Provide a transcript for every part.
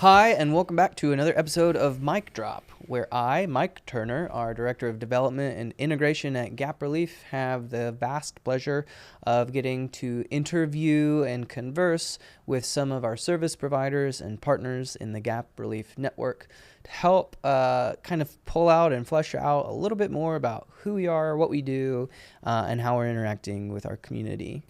Hi, and welcome back to another episode of Mic Drop, where I, Mike Turner, our Director of Development and Integration at Gap Relief, have the vast pleasure of getting to interview and converse with some of our service providers and partners in the Gap Relief Network to help kind of pull out and flesh out a little bit more about who we are, what we do, and how we're interacting with our community.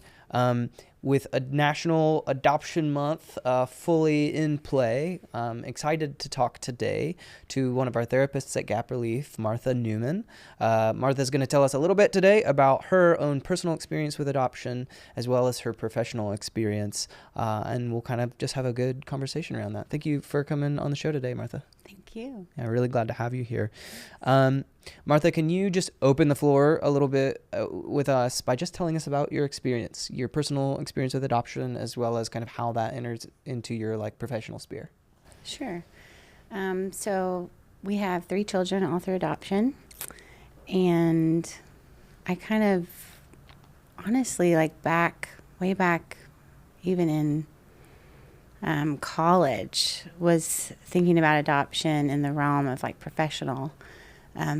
With a National Adoption Month fully in play, I'm excited to talk today to one of our therapists at Gap Relief, Martha Newman. Martha's going to tell us a little bit today about her own personal experience with adoption, as well as her professional experience, and we'll kind of just have a good conversation around that. Thank you for coming on the show today, Martha. Thank you. Yeah, really glad to have you here. Martha, can you just open the floor a little bit with us by just telling us about your experience, your personal experience with adoption, as well as kind of how that enters into your professional sphere? Sure. So we have 3 children, all through adoption. And I kind of, honestly, way back, even in college, was thinking about adoption in the realm of professional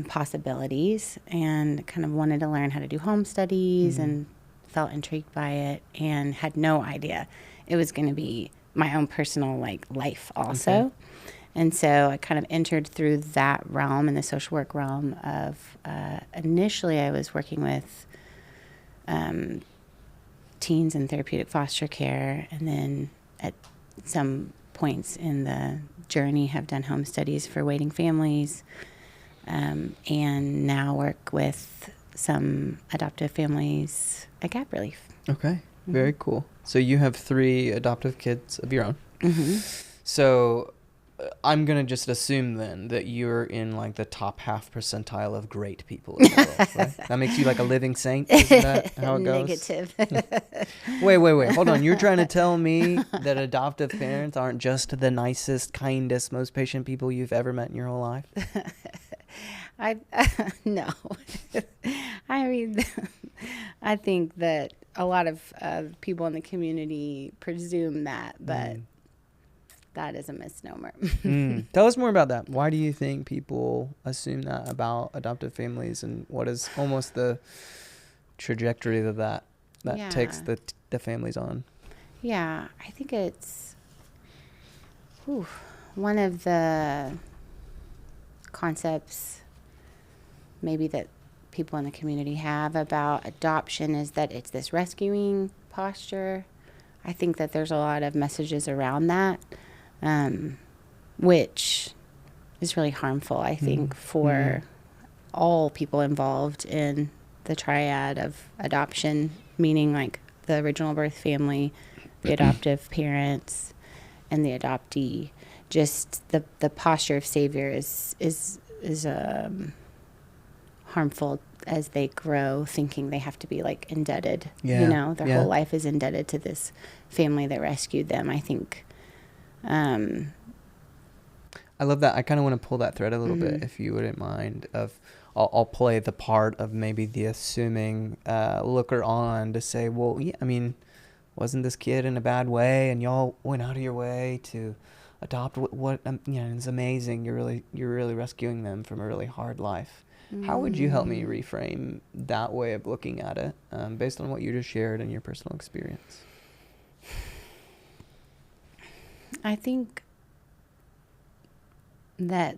possibilities, and kind of wanted to learn how to do home studies and felt intrigued by it, and had no idea it was going to be my own personal life also. Okay. And so I kind of entered through that realm, in the social work realm of, initially I was working with teens in therapeutic foster care, and then at some points in the journey have done home studies for waiting families, and now work with some adoptive families at Gap Relief. Okay, very cool. So you have 3 adoptive kids of your own. Mm-hmm. So I'm going to just assume then that you're in the top half percentile of great people in the world, right? That makes you a living saint? Isn't that how it goes? Negative. Wait. Hold on. You're trying to tell me that adoptive parents aren't just the nicest, kindest, most patient people you've ever met in your whole life? No. I mean, I think that a lot of people in the community presume that, but that is a misnomer. Tell us more about that. Why do you think people assume that about adoptive families, and what is almost the trajectory that takes the families on? Yeah, I think it's one of the concepts maybe that people in the community have about adoption is that it's this rescuing posture. I think that there's a lot of messages around that, which is really harmful, I think, for all people involved in the triad of adoption, meaning the original birth family, the adoptive parents, and the adoptee. Just the posture of savior is harmful as they grow, thinking they have to be indebted. Yeah. Their whole life is indebted to this family that rescued them. I think. I love that. I kind of want to pull that thread a little bit, if you wouldn't mind. I'll play the part of maybe the assuming looker on to say, well, yeah, I mean, wasn't this kid in a bad way, and y'all went out of your way to adopt what it's amazing. You're really rescuing them from a really hard life. How would you help me reframe that way of looking at it, based on what you just shared and your personal experience? I think that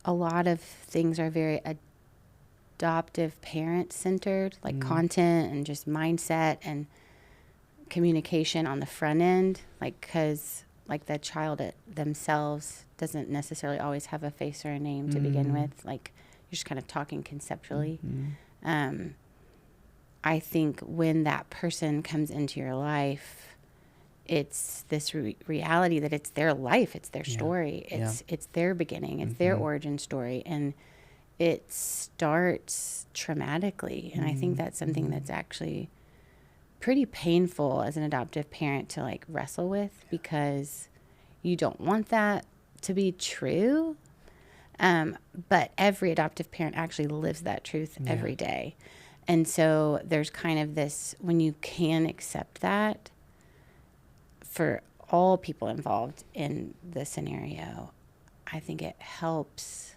a lot of things are very adoptive parent centered, content and just mindset and communication on the front end, because the child themselves doesn't necessarily always have a face or a name to begin with. You're just kind of talking conceptually. I think when that person comes into your life, it's this reality that it's their life, it's their story, it's their beginning, it's their origin story, and it starts traumatically. And I think that's something that's actually pretty painful as an adoptive parent to wrestle with, because you don't want that to be true. But every adoptive parent actually lives that truth every day. And so there's kind of this, when you can accept that, for all people involved in the scenario, I think it helps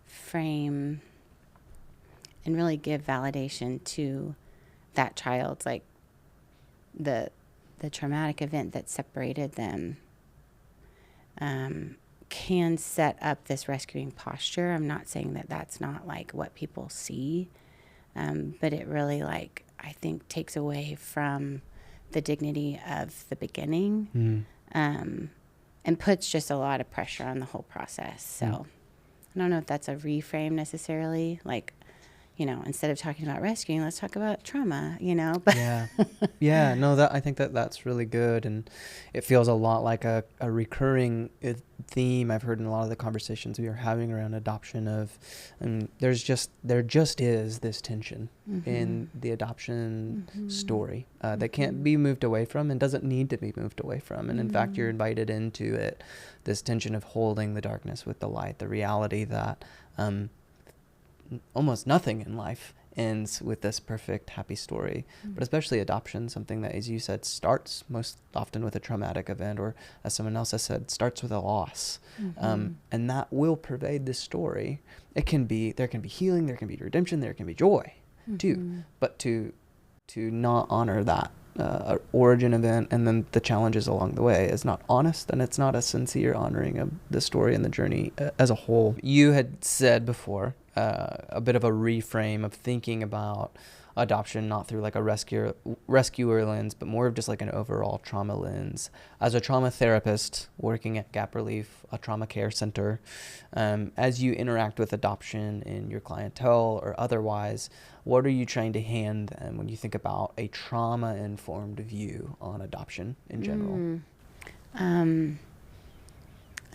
frame and really give validation to that child's, like, the traumatic event that separated them can set up this rescuing posture. I'm not saying that that's not, like, what people see, but it really, like, I think takes away from the dignity of the beginning, and puts just a lot of pressure on the whole process. So I don't know if that's a reframe necessarily, like, you know, instead of talking about rescuing, let's talk about trauma, you know. But yeah, no, that I think that's really good, and it feels a lot like a recurring theme I've heard in a lot of the conversations we are having around adoption. There just is this tension in the adoption story that can't be moved away from, and doesn't need to be moved away from. And in fact, you're invited into it, this tension of holding the darkness with the light, the reality that almost nothing in life ends with this perfect, happy story, but especially adoption, something that, as you said, starts most often with a traumatic event, or as someone else has said, starts with a loss. And that will pervade the story. There can be healing, there can be redemption, there can be joy too, but to not honor that origin event and then the challenges along the way is not honest, and it's not a sincere honoring of the story and the journey as a whole. You had said before a bit of a reframe of thinking about adoption, not through like a rescuer lens, but more of just like an overall trauma lens. As a trauma therapist working at Gap Relief, a trauma care center, as you interact with adoption in your clientele or otherwise, what are you trying to hand them when you think about a trauma-informed view on adoption in general? I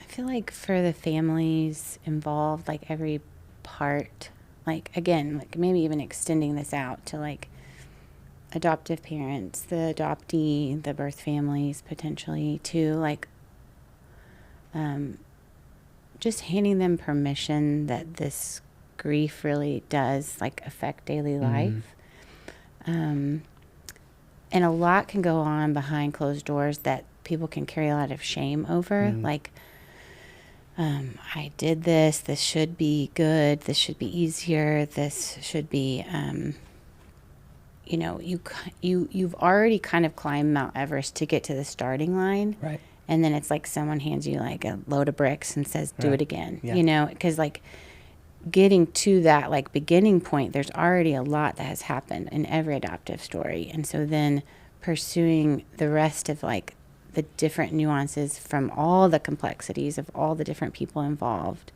feel like for the families involved, like every part, like, again, like maybe even extending this out to like adoptive parents, the adoptee, the birth families potentially too, like just handing them permission that this grief really does like affect daily life. And a lot can go on behind closed doors that people can carry a lot of shame over. Like, I did this should be good, this should be easier, this should be, you know, you've already kind of climbed Mount Everest to get to the starting line. Right. And then it's like someone hands you like a load of bricks and says, do it again, you know, because like getting to that like beginning point, there's already a lot that has happened in every adoptive story. And so then pursuing the rest of like the different nuances from all the complexities of all the different people involved,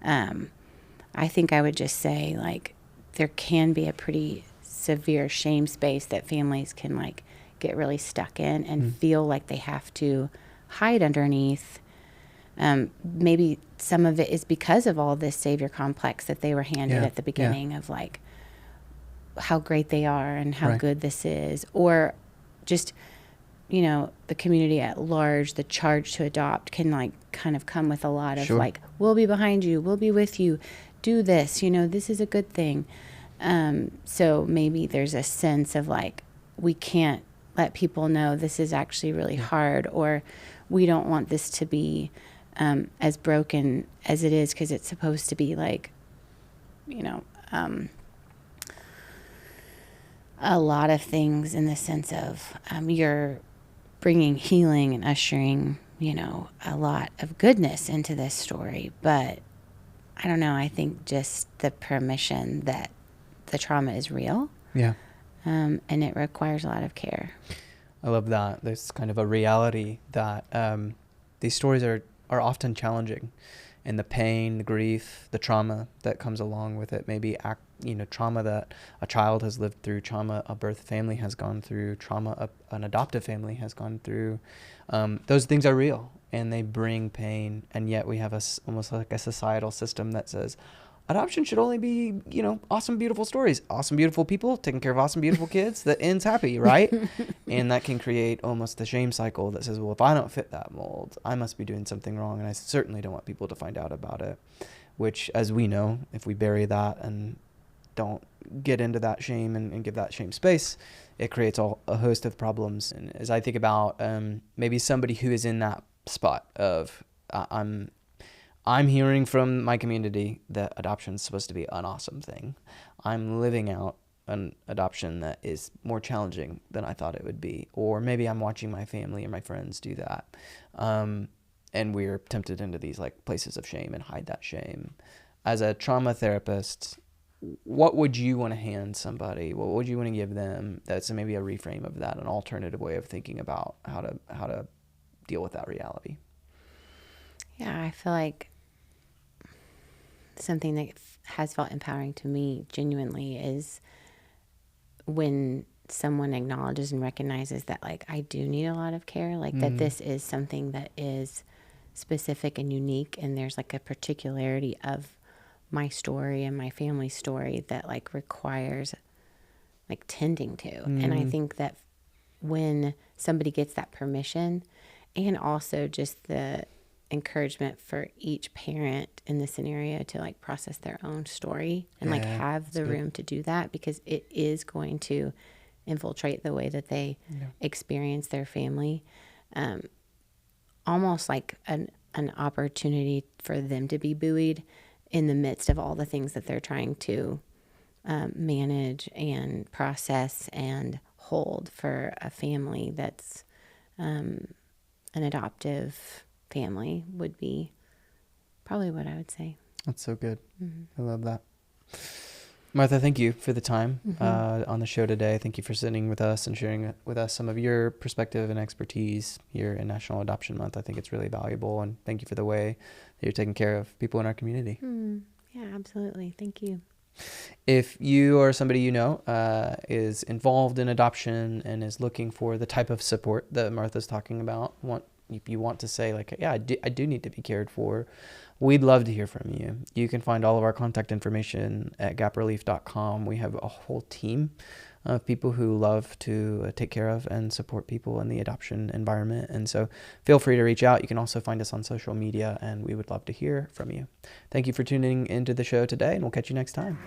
I think I would just say like there can be a pretty severe shame space that families can like get really stuck in and feel like they have to hide underneath. Maybe some of it is because of all this savior complex that they were handed at the beginning of like how great they are and how good this is, or just, you know, the community at large, the charge to adopt can like kind of come with a lot of like, we'll be behind you, we'll be with you, do this, you know, this is a good thing. So maybe there's a sense of like, we can't let people know this is actually really hard, or we don't want this to be as broken as it is, because it's supposed to be like, you know, a lot of things in the sense of you're bringing healing and ushering, you know, a lot of goodness into this story. But I don't know, I think just the permission that the trauma is real. And it requires a lot of care. I love that. There's kind of a reality that these stories are often challenging, and the pain, the grief, the trauma that comes along with it, maybe trauma that a child has lived through, trauma a birth family has gone through, trauma an adoptive family has gone through. Those things are real, and they bring pain, and yet we have almost like a societal system that says adoption should only be, you know, awesome, beautiful stories, awesome, beautiful people taking care of awesome, beautiful kids that ends happy, right? And that can create almost the shame cycle that says, well, if I don't fit that mold, I must be doing something wrong, and I certainly don't want people to find out about it, which, as we know, if we bury that and don't get into that shame and give that shame space, it creates a host of problems. And as I think about maybe somebody who is in that spot of I'm hearing from my community that adoption is supposed to be an awesome thing. I'm living out an adoption that is more challenging than I thought it would be. Or maybe I'm watching my family or my friends do that. And we're tempted into these like places of shame and hide that shame. As a trauma therapist, what would you want to hand somebody? What would you want to give them that's maybe a reframe of that, an alternative way of thinking about how to deal with that reality? Yeah, I feel like something that has felt empowering to me genuinely is when someone acknowledges and recognizes that, like, I do need a lot of care, like that this is something that is specific and unique, and there's like a particularity of my story and my family's story that like requires like tending to. And I think that when somebody gets that permission, and also just the encouragement for each parent in the scenario to like process their own story and like have the room to do that, because it is going to infiltrate the way that they experience their family. Almost like an opportunity for them to be buoyed in the midst of all the things that they're trying to manage and process and hold for a family that's an adoptive family would be probably what I would say. That's so good. I love that. Martha, thank you for the time on the show today. Thank you for sitting with us and sharing with us some of your perspective and expertise here in National Adoption Month. I think it's really valuable, and thank you for the way that you're taking care of people in our community. Yeah, absolutely. Thank you. If you or somebody you know is involved in adoption and is looking for the type of support that Martha's talking about, if you want to say like, yeah, I do need to be cared for, we'd love to hear from you. You can find all of our contact information at gaprelief.com. We have a whole team of people who love to take care of and support people in the adoption environment. And so feel free to reach out. You can also find us on social media, and we would love to hear from you. Thank you for tuning into the show today, and we'll catch you next time.